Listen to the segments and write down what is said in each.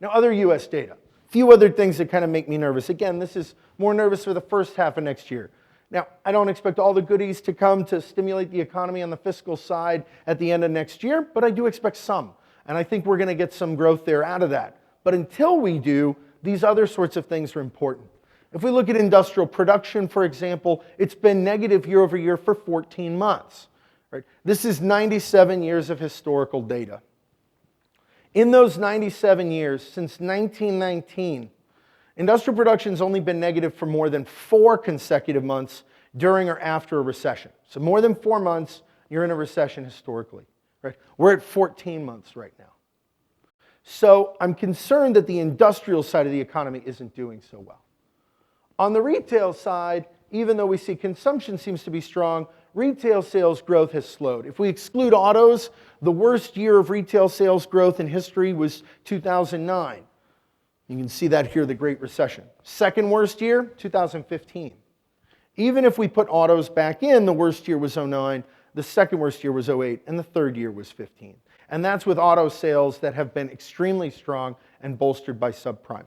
Now, other US data. A few other things that kind of make me nervous. Again, this is more nervous for the first half of next year. Now, I don't expect all the goodies to come to stimulate the economy on the fiscal side at the end of next year, but I do expect some. And I think we're going to get some growth there out of that. But until we do, these other sorts of things are important. If we look at industrial production, for example, it's been negative year over year for 14 months. Right? This is 97 years of historical data. In those 97 years, since 1919, industrial production has only been negative for more than 4 consecutive months during or after a recession. So more than 4 months, you're in a recession historically. Right? We're at 14 months right now. So I'm concerned that the industrial side of the economy isn't doing so well. On the retail side, even though we see consumption seems to be strong, retail sales growth has slowed. If we exclude autos, the worst year of retail sales growth in history was 2009. You can see that here, the Great Recession. Second worst year, 2015. Even if we put autos back in, the worst year was 2009, the second worst year was 2008, and the third year was 2015. And that's with auto sales that have been extremely strong and bolstered by subprime.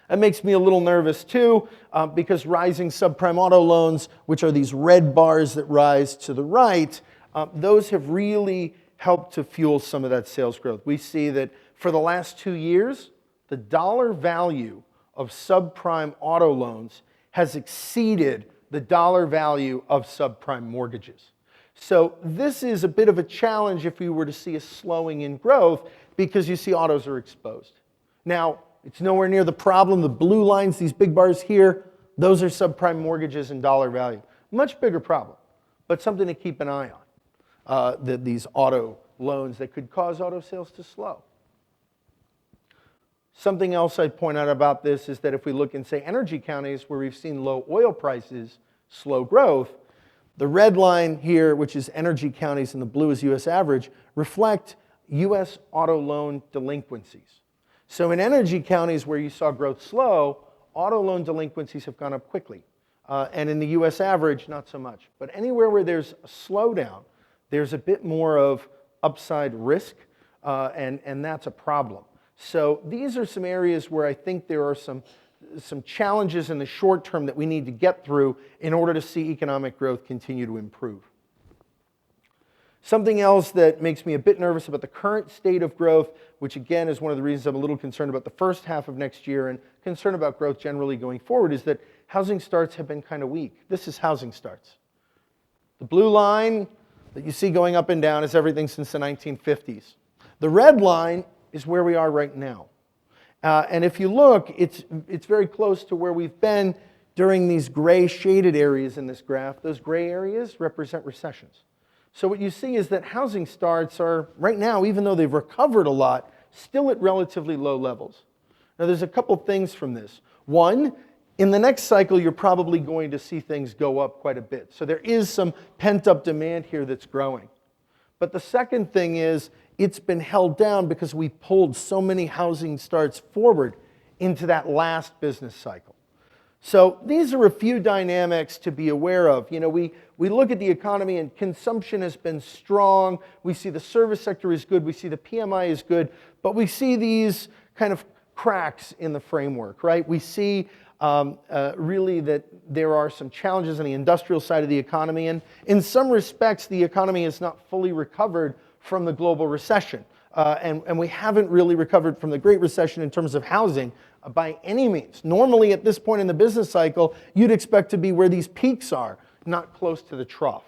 That makes me a little nervous too, because rising subprime auto loans, which are these red bars that rise to the right, those have really helped to fuel some of that sales growth. We see that for the last 2 years, the dollar value of subprime auto loans has exceeded the dollar value of subprime mortgages. So this is a bit of a challenge if we were to see a slowing in growth, because you see autos are exposed. Now, it's nowhere near the problem. The blue lines, these big bars here, those are subprime mortgages and dollar value. Much bigger problem, but something to keep an eye on, these auto loans that could cause auto sales to slow. Something else I'd point out about this is that if we look in, say, energy counties where we've seen low oil prices slow growth, the red line here, which is energy counties, and the blue is U.S. average, reflect U.S. auto loan delinquencies. So in energy counties where you saw growth slow, auto loan delinquencies have gone up quickly. And in the U.S. average, not so much. But anywhere where there's a slowdown, there's a bit more of upside risk, and that's a problem. So these are some areas where I think there are some challenges in the short term that we need to get through in order to see economic growth continue to improve. Something else that makes me a bit nervous about the current state of growth, which again is one of the reasons I'm a little concerned about the first half of next year and concerned about growth generally going forward, is that housing starts have been kind of weak. This is housing starts. The blue line that you see going up and down is everything since the 1950s. The red line is where we are right now. And if you look, it's very close to where we've been during these gray shaded areas in this graph. Those gray areas represent recessions. So what you see is that housing starts are, right now, even though they've recovered a lot, still at relatively low levels. Now there's a couple things from this. One, in the next cycle, you're probably going to see things go up quite a bit. So there is some pent-up demand here that's growing. But the second thing is, it's been held down because we pulled so many housing starts forward into that last business cycle. So these are a few dynamics to be aware of. You know, we look at the economy and consumption has been strong. We see the service sector is good. We see the PMI is good. But we see these kind of cracks in the framework, right? We see really that there are some challenges on the industrial side of the economy. And in some respects, the economy has not fully recovered from the global recession. And we haven't really recovered from the Great Recession in terms of housing by any means. Normally, at this point in the business cycle, you'd expect to be where these peaks are, not close to the trough.